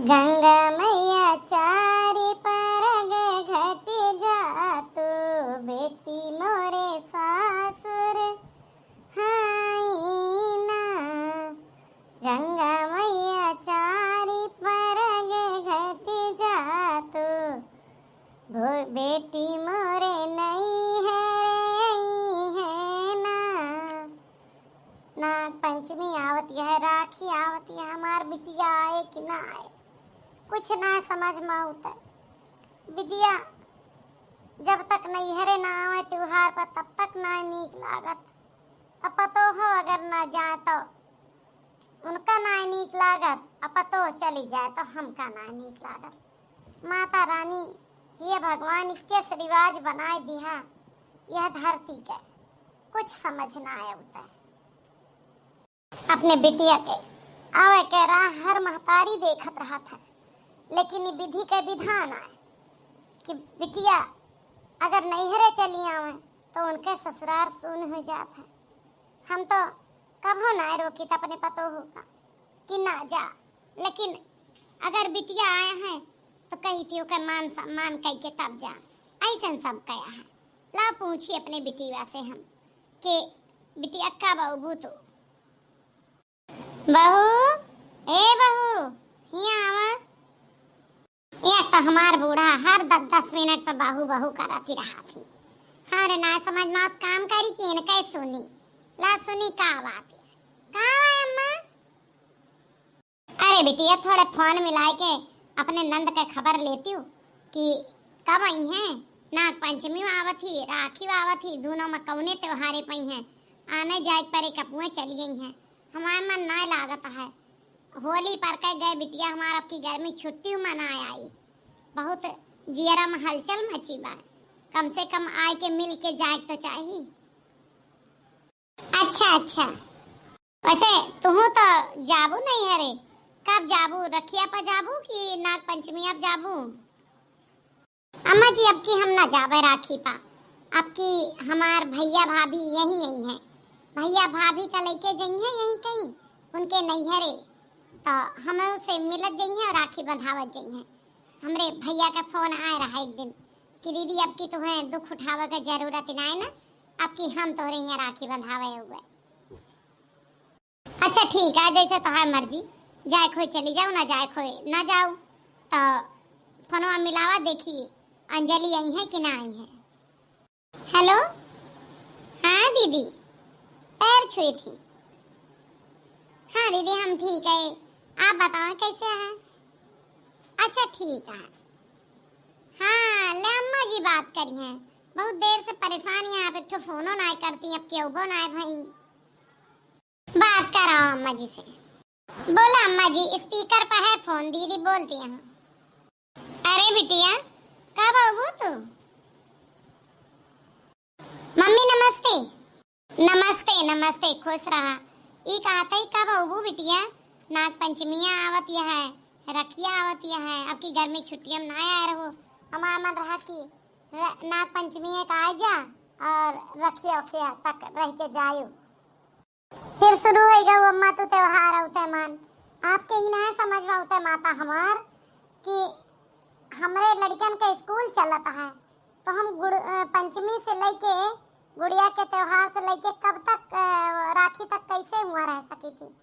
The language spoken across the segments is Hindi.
गंगा मैया चारि परग घट जातु, बेटी मोरे सासुर हाइना। गंगा मैया चारि परग घट जातु, बेटी मोरे नहीं है ना। नाग पंचमी आवती है, राखी आवती है, हमार बिटिया आए कि ना आए कुछ ना समझ में आता। बिटिया जब तक नैहरे ना आवे त्योहार पर तब तक ना नीक लागत। अब पतो हो अगर ना जाए तो उनका ना नीक लागत, अब पतो चली जाए तो हमका ना नीक लागत। माता रानी ये भगवान इक्कीस रिवाज बनाए दिया यह धरती के, कुछ समझ ना आए उतर। अपने बिटिया के आवे के राह हर महतारी देखत रहा था, लेकिन ये विधि के विधान आए कि बिटिया अगर नैहरे चली आवे तो उनके ससुराल सुन हो जात है। हम तो कभो ना रोकी तो अपने पतो होगा कि ना जा, लेकिन अगर बिटिया आए हैं तो कही थी के मान सम्मान कह के तब जा, ऐसा सब कहा है। ला पूछी अपने बिटिया से हम कि बिटिया का बहू तो बहू, ए बहू यहाँ आवा। एक तो हमार बूढ़ा हर 10-10 मिनट पर बहू बहू कराती रहा थी। हमारे ना समझ में काम करी कि इनका सुनी। ला सुनी का बात है, का है अम्मा? अरे बिटिया थोड़े फोन मिलाए के अपने नंद का खबर लेती हूँ कि कब आई हैं। नाग पंचमी आवत ही, राखी आवत ही, दोनों में कौने त्योहारे पई हैं। आने जाए पर एक अपुए चली गई हैं। हमारे मन ना लागत है। होली पर कह गए बिटिया हमारा आपकी गर्मी छुट्टी मनाए आई। बहुत जियरा में हलचल मची बा, कम से कम आए के मिल के जाए तो चाहिए। अच्छा वैसे तुम तो जाबू नहीं हरे, कब जाबू? रखिया पर जाबू कि नाग पंचमी अब जाबू? अम्मा जी अब की हम ना जावे राखी पा, अब की हमार भैया भाभी यही है। भैया भाभी का लेके जाइए यही कहीं उनके नैहरे, तो हम उसे मिलत जाइए और राखी बंधावत जाइए। हमरे भैया का फोन आए रहा एक दिन कि दीदी अब की तुम्हें दुख उठावे का जरूरत ना है ना, अब की हम तोरे यहाँ राखी बंधावे हुए। अच्छा ठीक है, जैसे तो है मर्जी, जाए खोई चली जाओ ना जाए खोई ना जाओ। तो फोनवा मिलावा देखिए अंजलि आई है कि ना आई है। हेलो हाँ दीदी, पैर छुई थी। हाँ दीदी हम ठीक है, आप बताओ कैसे हैं? अच्छा ठीक है। हाँ ले अम्मा जी बात करी हैं, बहुत देर से परेशान यहाँ पे तो फोनो ना करती, अब क्यों बो ना भाई बात करो अम्मा जी से। बोला अम्मा जी, स्पीकर पर है फोन, दीदी बोलती हैं। अरे बिटिया कब आओ तू? मम्मी नमस्ते। नमस्ते नमस्ते, खुश रहा। ई कहता ही कब आओ बिटिया? नाग पंचमिया आवत है, रखिया आवत है, अब की गर्मी छुट्टियां ना आए रहो। हमारा मन रहा कि नाग पंचमी एक आ जा और रखिया तक रह के जायो। फिर शुरू हो गया अम्मा तो त्योहार होते मान, आपके ही ना समझ में होते माता हमार कि हमारे लड़कन का स्कूल चलता है, तो हम पंचमी से लेके गुड़िया के त्योहार से लेके कब तक राखी तक कैसे हुआ रह सकी थी?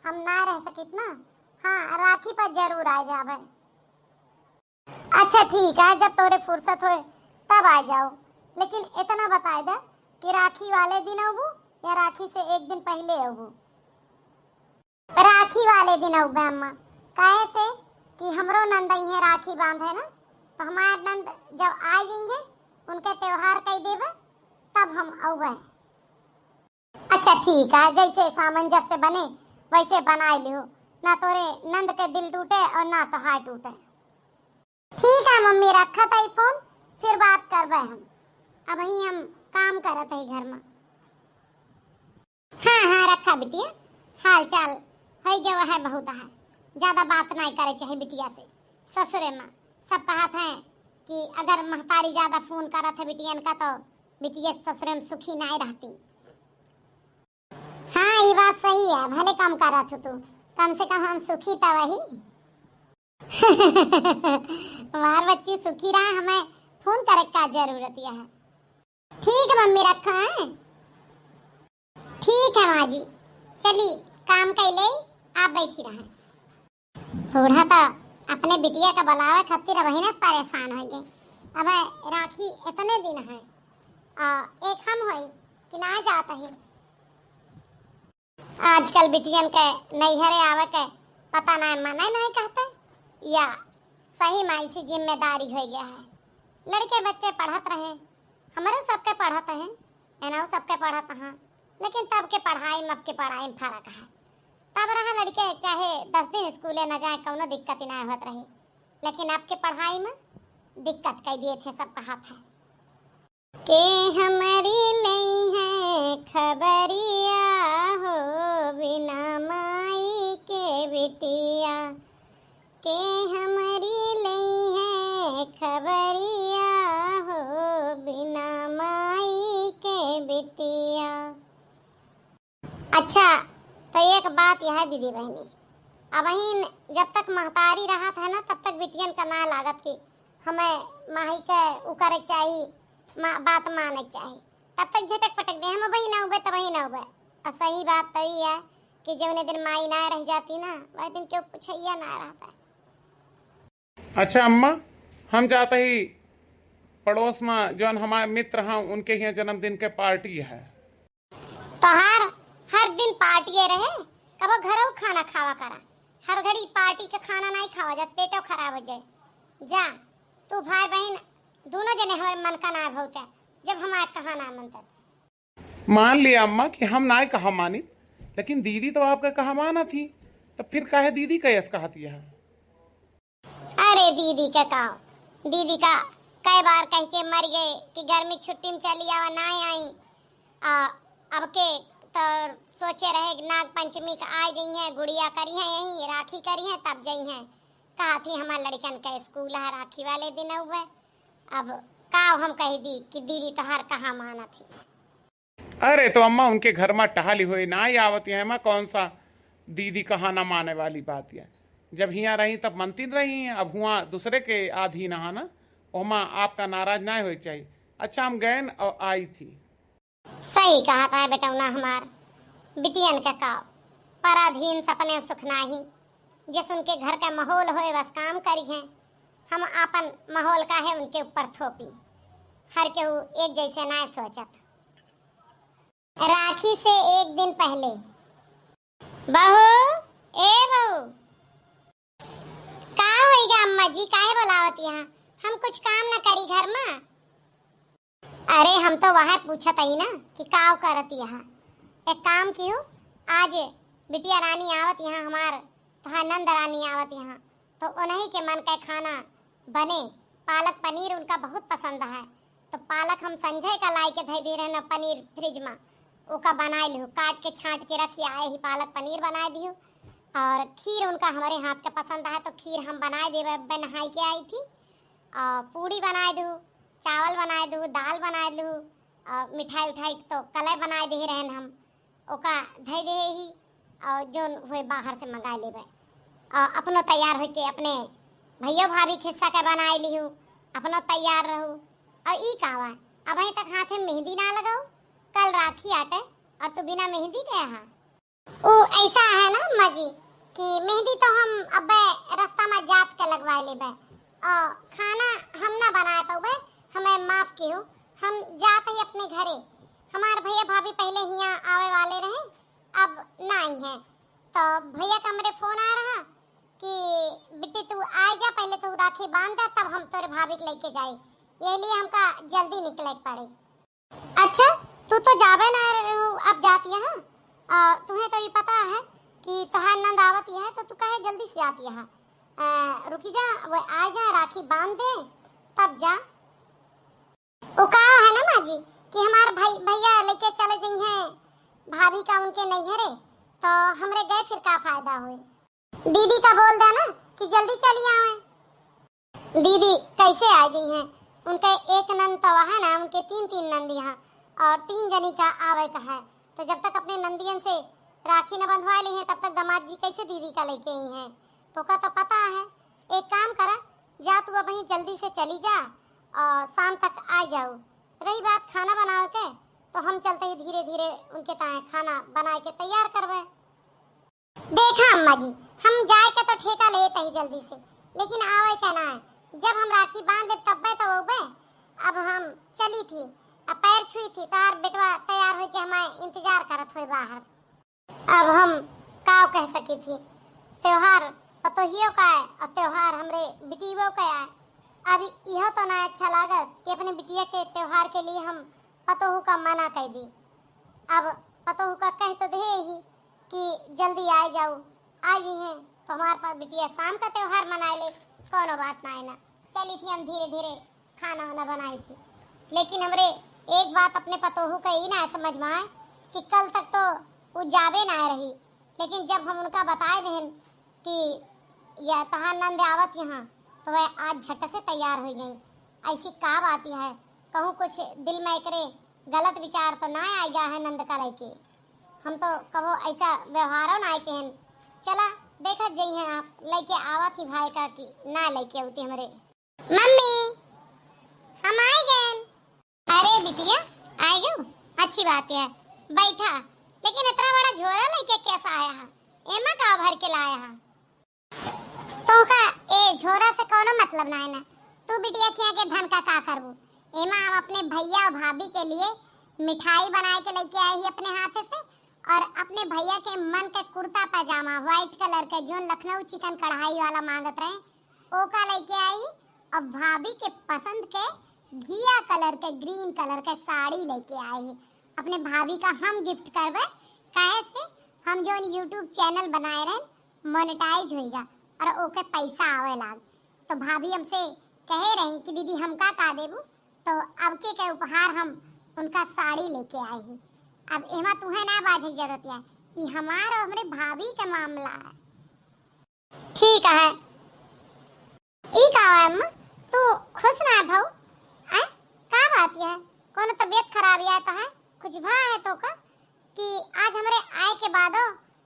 हम ना रह सकित ना। हाँ राखी पर जरूर आ जावे। अच्छा ठीक है, जब तोरे फुर्सत होए तब आ जाओ, लेकिन इतना बता दे कि राखी वाले दिन आऊँ या राखी से एक दिन पहले आऊँ? राखी वाले दिन आऊँ अम्मा, काहे से कि हमरो नंद है राखी बांधे ना, तो हमारे नंद जब आ जाएंगे उनके त्योहार कह देवे तब हम आऊँ। अच्छा ठीक है, जैसे सामंजस्य बने वैसे बना लियो, ना तोरे नंद के दिल टूटे और ना तो हाथ टूटे। ठीक है मम्मी, रखा था फोन, फिर बात करवे हम। अब ही हम काम करत है घर में। हाँ रखा बिटिया, हाल चाल है जो है बहुत है, ज्यादा बात नहीं करे चाहे बिटिया से। ससुरे में सब कहत है कि अगर महतारी ज्यादा फोन करत है बिटियन का तो बिटिया ससुरे में सुखी नहीं रहती। हाँ ये बात सही है, भले कम करत हो तू, कम से कम हम सुखी तो वही। हमार बच्ची सुखी रहा, हमें फोन करे का जरूरत है। ठीक है मम्मी, रखो हैं। ठीक है माँ जी, चलिए काम कर ले, आप बैठी रहे। बूढ़ा तो अपने बिटिया का बुलावे खातिर वही ना परेशान हो गए। अब राखी इतने दिन है, एक हम होई कि ना जाता है। आजकल बिटियन के नैहरे आवे के पता ना मना नहीं कहते, या सही माई से जिम्मेदारी हो गया है। लड़के बच्चे पढ़त रहे, हमारे सबके पढ़त हैं, एनाऊ सबके पढ़त हैं, लेकिन तब के पढ़ाई में अब के पढ़ाई में फर्क है। तब रहा लड़के चाहे 10 दिन स्कूले न जाए, कोनो दिक्कत ना होत रही, लेकिन अब के पढ़ाई में दिक्कत कह दिए थे, सब कहा था के हमारी नहीं है खबरिया हो, बिना माई के बिटिया के हमारी नहीं है खबरिया हो, बिना माई के बिटिया। अच्छा, तो एक बात यह है दीदी बहनी, अब ही जब तक महतारी रहा था ना, तब तक बिटियन का ना लागत की हमें माही के उकर चाहिए, बात माने चाहिए, तब तक झटक पटक दे हम वही ना उबे तब वही ना उबे। और सही बात तो ही है कि जब दिन माई ना रह जाती ना, वह दिन क्यों पूछैया ना रहता। अच्छा अम्मा, हम जाते ही पड़ोस में जो हमारे मित्र हैं उनके यहाँ जन्मदिन के पार्टी है। तो हर दिन पार्टी रहे, कब घरों खाना खावा करा, हर घड़ी पार्टी का खाना नहीं खावा जा, पेटो खराब हो जाए। जा तू भाई बहन दोनों जने हमारे मन का ना होता, जब हमारे कहा ना मनता। मान लिया अम्मा कि हम ना कहा मानी, लेकिन दीदी तो आपका कहा माना थी, तो फिर काहे दीदी का यस कहती है। अरे दीदी का कहो, दीदी का कई बार कह के मर गए कि गर्मी छुट्टी में चली आवा, ना आई। अब के तो सोचे रहे नाग पंचमी का आ गई है, गुड़िया करी है, यही राखी करी है, तब गई है। कहा थी हमारे लड़कन का स्कूल है राखी वाले दिन हुए। अब का हम कह दी कि दीदी तो हर कहा माना थी। अरे तो अम्मा उनके घर में टहली हुई ना ही आवती है, मैं कौन सा दीदी कहा ना माने वाली बात है। जब यहाँ रही तब मनती रही हैं, अब हुआ दूसरे के आधीन है ना, ओमा आपका नाराज ना हो चाहिए। अच्छा हम गए और आई थी। सही कहा था बेटा ना, हमार बिटियन का काव पराधीन सपने सुख नाही, जिस उनके घर का माहौल होए बस काम करी है। हम अपन माहौल का है उनके ऊपर थोपी, हर केहू एक जैसे ना सोचत। राखी से एक दिन पहले बहू, ए बहू, का होइगा अम्मा जी, काहे बुलावत यहाँ? हम कुछ काम न करी घर में। अरे हम तो वहाँ पूछत ही ना कि काव करत यहाँ। एक काम कियो, आज बिटिया रानी आवत यहाँ, हमार तो नंद रानी आवत यहाँ, तो उन्हीं के मन का खाना बने। पालक पनीर उनका बहुत पसंद है, तो पालक हम संजय का लाई के धई दे रहे ना, पनीर फ्रिज में ओका बनाए लियो, काट के छांट के रखी आए ही पालक पनीर बनाए दियो। और खीर उनका हमारे हाथ का पसंद है, तो खीर हम बनाए देवे, नहाई के आई थी। और पूड़ी बनाए दूँ, चावल बनाए दूँ, दाल बनाए लूँ, और मिठाई उठाई तो कले बनाए दे रहे हम, ओका धई दे ही, और जो हुए बाहर से मंगा लेवे। और अपनो तैयार हो के अपने भैया भाभी खिस्सा के बनाए लिहूँ, अपनो तैयार रहूँ। और ई कावा अब अभी तक हाथ में मेहंदी ना लगाओ, कल राखी आटे और तू बिना मेहंदी के यहाँ। ओ ऐसा है ना अम्मा जी कि मेहंदी तो हम अब रास्ता में जात के लगवाए लेबे, और खाना हम ना बनाए पावे, हमें माफ कियो। हम जाते ही अपने घरे, हमारे भैया भाभी पहले यहाँ आवे वाले रहे, अब ना ही हैं। तो भैया का मेरे फोन आ रहा कि बिट्टी तू आ जा, पहले तू राखी बांध दे, तब हम तेरे भाभी को लेके जाए, ये लिए हमका जल्दी निकले पड़े। अच्छा तू तो जावे ना अब जाती है, तुम्हें तो ये पता है कि तुहार नंद आवती है, तो तू कहे जल्दी से आती है। रुकी जा, वो आ जा, राखी बांध दे तब जा। वो कहा है ना माँ जी कि हमारे भैया लेके चले गई हैं भाभी का उनके नैहरे, तो हमरे गए फिर का फायदा हुए। दीदी का बोल दे ना कि जल्दी चली आवे। दीदी कैसे आ गई हैं, उनके एक नंद तो है ना, उनके 3 नंद यहाँ, और 3 जनी का आवे का है। तो जब तक अपने नंदियन से राखी न बंधवा ली है, तब तक दामाद जी कैसे दीदी का लेके आई हैं। तो का तो पता है, एक जल्दी से चली जा और शाम तक आ जाओ। रही बात खाना बनाओ के, तो हम चलते ही धीरे धीरे उनके ताए खाना बना के तैयार करवे। देखा अम्मा जी, हम जाए के तो ठेका लेते ही जल्दी से, लेकिन आवे के ना है। जब हम राखी बांध तब तो वो अब हम चली थी, अब पैर छुई थी तार बेटवा तैयार हो के हमारे इंतजार करत हुए बाहर। अब हम का कह सकी थी, त्योहार पतोहियों का है और त्योहार हमरे बिटियों का है। अब यह तो ना अच्छा लागत कि अपने बिटिया के त्योहार के लिए हम पतोहू का मना कर दी। अब पतोहू का कह तो दे ही कि जल्दी आ जाओ, आ गई हैं तो हमारे पास बिटिया शाम का त्योहार मना ले, कोनो बात ना है ना। चली थी हम धीरे धीरे खाना वाना बनाई थी, लेकिन हमरे एक बात अपने पतोहू का ही ना समझ में आए कि कल तक तो वो जावे ना रही, लेकिन जब हम उनका बताए दें कि यह तहां नंद आवत यहाँ, तो वह आज झट से तैयार हो गई। ऐसी का बात है, कहूँ कुछ दिल में करे गलत विचार तो ना आ गया है नंद का लेके। हम तो कहो ऐसा व्यवहारों ना के हैं। चला देखा जई है आप लेके आवत ही भाई का कि ना लेके आती हमरे। मम्मी हम आए गए। अरे बिटिया आए गए, अच्छी बात है, बैठा। लेकिन इतना बड़ा झोला लेके कैसा आया है, एमा का भर के लाया है? तो का ए झोरा से कोनो मतलब ना है ना। तू बिटिया किया के धन का करबू? एमा हम अपने भैया और भाभी के लिए मिठाई बना के लेके आए ही अपने हाथ से, और अपने भैया के मन का कुर्ता पजामा व्हाइट कलर का जो लखनऊ चिकन कढ़ाई वाला मांगत रहे वो का लेके आई, और भाभी के पसंद के घिया कलर के ग्रीन कलर के साड़ी लेके आई है। अपने भाभी का हम गिफ्ट करवे, काहे से हम जो यूट्यूब चैनल बनाए रहे मोनेटाइज होएगा और ओके पैसा आवे लाग। तो भाभी हमसे कहे रही कि दीदी हम का देबू, तो अब के उपहार हम उनका साड़ी लेके आई है। अब एमा तुम्हें ना बाजे जरूरत है, कि हमार और हमरे भाभी का मामला है। ठीक है ई का है अम्मा, तू खुश ना भाऊ? हैं का बात है, कोनो तबीयत खराब है तो है कुछ भा है तो का कि आज हमरे आए के बाद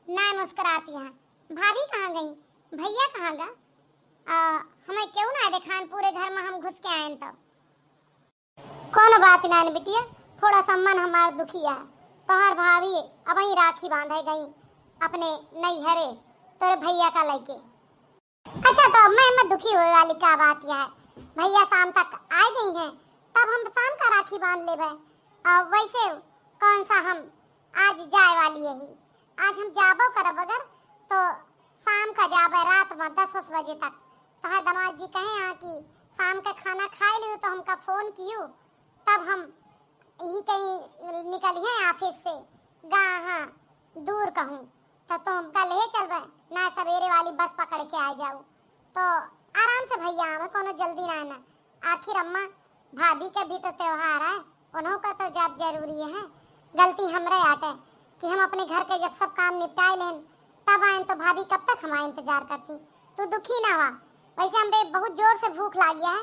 ना मुस्कुराती है? भाभी कहाँ गई, भैया कहाँ गा? हमें क्यों ना देखान पूरे घर में हम घुस के आए? तो कोनो बात ना बिटिया, थोड़ा सा मन हमार दुखी है। तोहर भाभी अब ही राखी बांधे गई अपने नैहरे तोरे भैया का लेके। अच्छा तो मैं दुखी हुए वाली क्या बात है, भैया शाम तक आ गई हैं तब हम शाम का राखी बांध लेबे। वैसे कौन सा हम आज जाए वाली है ही, आज हम जाबो करब अगर तो शाम का जाबे रात में 10 बजे तक। तोहर दामाद जी कहे यहाँ कि शाम का खाना खाए लियो तो हमका फोन कियो, तब हम यही कहीं निकली है ऑफिस से हाँ दूर कहूँ तो तुम कल ले चलबे ना, सवेरे वाली बस पकड़ के आ जाओ तो आराम से भैया आवे, कोनो जल्दी ना ना। आखिर अम्मा भाभी का भी तो त्योहार है, उन्हों का तो जब जरूरी है। गलती हमरे आटे कि हम अपने घर के जब सब काम निपटाए लें तब आए, तो भाभी कब तक हमारा इंतजार करती। तू दुखी ना हुआ, वैसे हमरे बहुत जोर से भूख लगी है,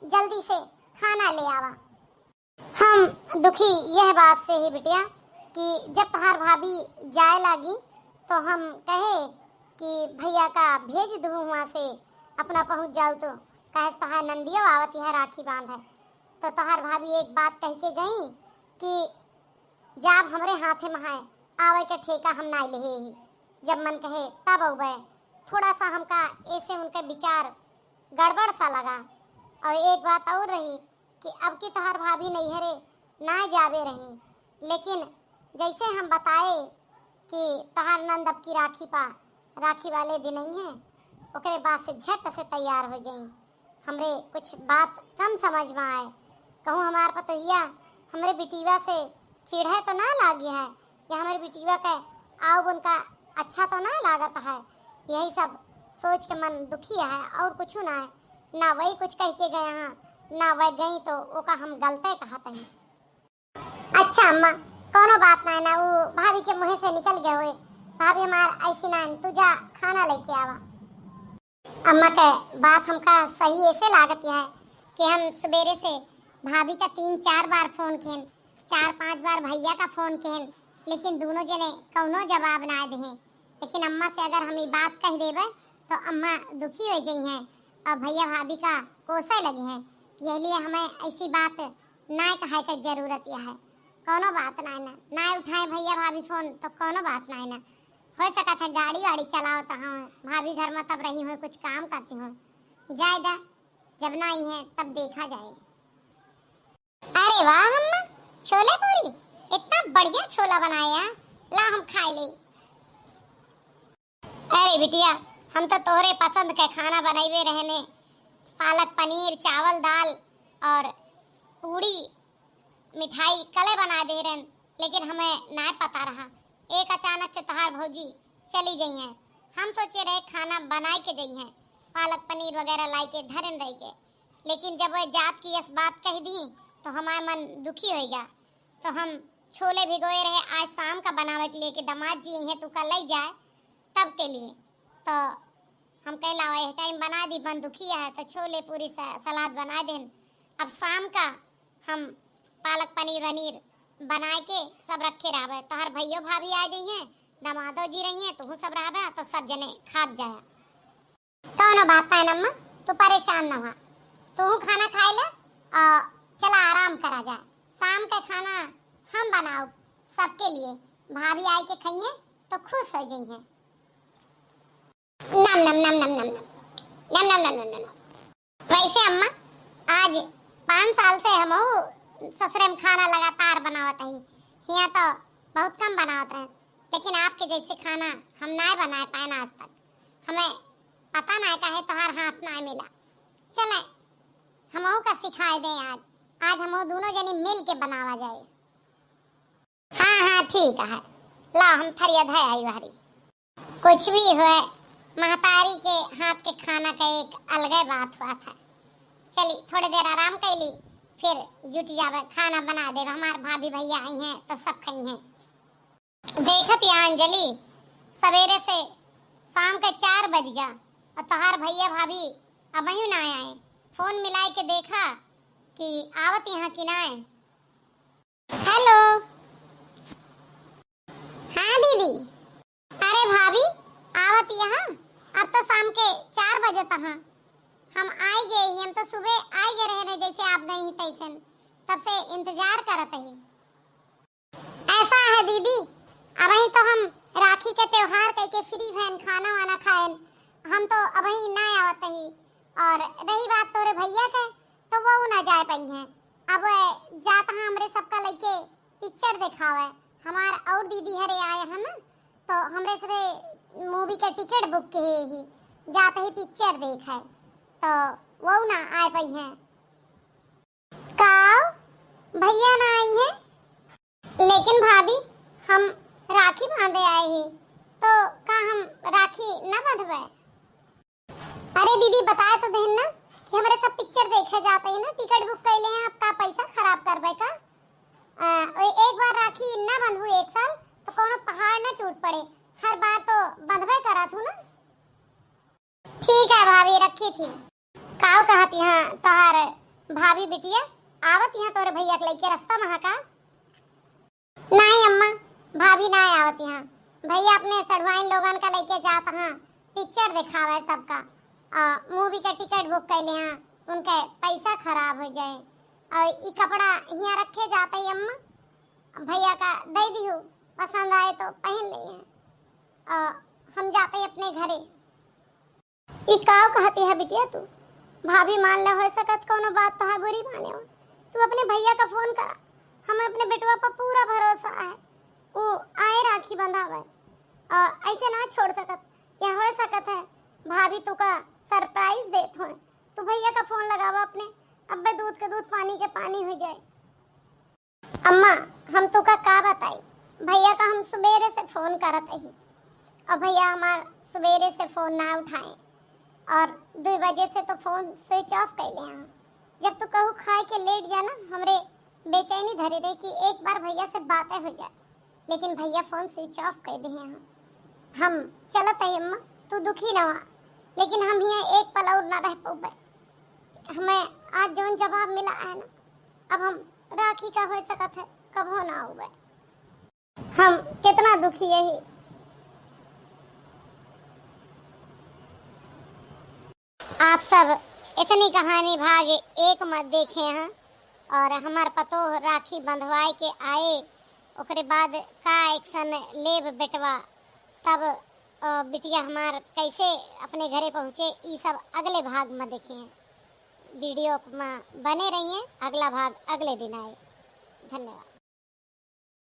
जल्दी से खाना ले आवा। हम दुखी यह बात से ही बिटिया कि जब तहार भाभी जाए लगी तो हम कहे कि भैया का भेज दूँ वहाँ से अपना पहुँच जाओ, तो कहे तहार नंदियो आवती है राखी बांध है। तो तहार भाभी एक बात कह के गई कि जब हमरे हाथे में है आवे के ठेका हम ना ले ही, जब मन कहे तब अवे। थोड़ा सा हमका ऐसे उनके विचार गड़बड़ सा लगा। और एक बात और रही कि अब की तोहर भाभी नैहरे ना जावे रही, लेकिन जैसे हम बताए कि तोहर नंद अब की राखी वाले दिन ही है, ओकरे बाद से झट से तैयार हो गई। हमरे कुछ बात कम समझ में आए, कहूँ हमार पतोहिया हमरे बिटिया से चिढ़े तो ना लागी है, या हमारे बिटिया का आओ उनका अच्छा तो ना लागत है। यही सब सोच के मन दुखी है और कुछ ना है। ना वही कुछ कह के गए हाँ, ना वह गई तो ओका हम गलते कहते हैं। अच्छा अम्मा कोनो बात ना है ना, वो भाभी के मुँह से निकल गए हुए। भाभी हमार ऐसी ना, तू जा खाना लेके आवा। अम्मा के बात हमका सही ऐसे लागत है कि हम सवेरे से भाभी का 3-4 बार फोन किए, 4-5 बार भैया का फोन किए, लेकिन दोनों जने कौनो जवाब ना दे। लेकिन अम्मा से अगर हम ये बात कह देवे तो अम्मा दुखी हो गई हैं और भैया भाभी का कोसा लगे हैं, यह लिए हमें ऐसी बात ना कहे का जरूरत यह है। कोनो बात ना ना ना उठाए भैया भाभी फोन तो कोनो बात ना ना हो सका था गाड़ी वाड़ी चलाओ तो हाँ भाभी घर में तब रही हो कुछ काम करती हो जायदा जब ना आई है तब देखा जाए। अरे वाह अम्मा छोले पूरी इतना बढ़िया छोला बनाया ला हम खा ले। अरे बिटिया हम तो तोहरे पसंद के खाना बनाइए रहने पालक पनीर चावल दाल और पूड़ी मिठाई कले बना दे रहे लेकिन हमें ना पता रहा एक अचानक से तहार भौजी चली गई हैं। हम सोचे रहे खाना बनाए के गई हैं पालक पनीर वगैरह लाई के धरन रही के लेकिन जब वह जात की इस बात कह दी तो हमारा मन दुखी होएगा। तो हम छोले भिगोए रहे आज शाम का बनावे के लिए कि दामाद जी हैं तो कल ही जाए तब के लिए तो हम कहला वही टाइम बना दी मन दुखी है तो छोले पूरी सलाद बना दें। अब शाम का हम पालक पनीर वनीर बनाए के सब रखे रहे तो हर भैया भाभी आ गई हैं दामादो जी रही हैं तो सब रहा तो सब जने खा जाए। कौनो बात है नम्मा तू परेशान ना हो तू खाना खाए ले और चला आराम करा जाए। शाम का खाना हम बनाओ सबके लिए भाभी आए के खाइए तो खुश हो जाई हैं। नम नम नम नम नम नम नम नम नम नम। वैसे अम्मा आज 5 साल से हम ससुरे में खाना लगातार बनावत है यहाँ तो बहुत कम बनावत रहे लेकिन आपके जैसे खाना हम ना बनाए पाए ना आज तक हमें पता ना का है तुम्हार हाथ ना मिला। चले हम का सिखाए दे आज हम दोनों जने मिल के बनावा जाए। हाँ हाँ ठीक है ला हम थरिया धै आई हरी कुछ भी हो महतारी के हाथ के खाना का एक अलग बात हुआ था। चली थोड़ी देर आराम कर ली फिर जुट जावे खाना बना दे हमारे भाभी भैया आई हैं तो सब खाई हैं। देखत यहाँ अंजलि सवेरे से शाम के 4 बज गया और तोहार भैया भाभी अब ही ना आए। फोन मिलाए के देखा कि आवत यहाँ की ना आए। हेलो हाँ दीदी अरे भाभी आवत यहाँ अब तो शाम के 4 बजे तक हम आए गए हम तो सुबह आए गए रहने जैसे आप गई तैसे तब से इंतजार करत ही। ऐसा है दीदी अब ही तो हम राखी के त्योहार कह के फ्री फैन खाना वाना खाए हम तो अब ही ना आवत ही। और रही बात तोरे भैया के तो वो ना जा पाई हैं अब जाता हमरे सबका लेके पिक्चर दिखावे हमार और दीदी हरे आए हैं ना तो हमरे सबे मूवी का टिकट बुक के ही जाते ही पिक्चर देखे तो वो ना आए पाई हैं। काव भैया ना आई हैं लेकिन भाभी हम राखी बांधे आए ही तो का हम राखी ना बांधवे। अरे दीदी बताए तो देन ना कि हमारे सब पिक्चर देखे जाते हैं ना टिकट बुक कर ले हैं आपका पैसा खराब करवे का एक बार राखी ना बांधू एक साल तो कोनो पहाड़ ना टूट पड़े हर बार तो बांधवे करा थू ना। ठीक है भाभी रखी थी काव कहत यहाँ तोहार भाभी बिटिया आवत यहाँ तोरे भैया के लेके रास्ता महा का नहीं अम्मा भाभी ना आवत यहाँ भैया अपने सड़वाइन लोगन का लेके जात हाँ पिक्चर दिखावे सबका मूवी का टिकट बुक कर ले हाँ उनके पैसा खराब हो जाए और ये कपड़ा यहाँ रखे जाते ही अम्मा भैया का दे दी हूँ पसंद आए तो पहन ले हैं हम जाते अपने घरे। ई काव कहती है बिटिया तू भाभी मान ले हो सकत कोनो बात तो है बुरी माने हो तू अपने भैया का फोन करा हमें अपने बेटवा पर पूरा भरोसा है वो आए राखी बंधावे ऐसे ना छोड़ सकत या हो सकत है भाभी तू का सरप्राइज देत हो तो भैया का फोन लगावा अपने अब्बे दूध के दूध पानी के पानी हो जाए। अम्मा हम तो का बताई भैया का हम सुबेरे से फोन करत ही और भैया हमार सुबेरे से फोन ना उठाए और 2 बजे से तो फोन स्विच ऑफ कर ले हैं। जब तू कहू खाए के लेट जाना हमरे बेचैनी धरे रही कि एक बार भैया से बातें हो जाए लेकिन भैया फोन स्विच ऑफ कर दे हैं। हम चलत है अम्मा तू दुखी ना हो लेकिन हम यहाँ एक पल और ना रह पाऊबे हमें आज जो जवाब मिला है ना अब हम राखी का हो सकत है कब हो ना हुए हम कितना दुखी यही। आप सब इतनी कहानी भाग एक मत देखे हैं। और हमार पतो राखी बंधवाए के आए ओकरे बाद का एक्शन लेब बेटवा, तब बिटिया हमार कैसे अपने घरे पहुँचे, ये सब अगले भाग में देखे हैं। वीडियो में बने रहिए, अगला भाग अगले दिन आए। धन्यवाद।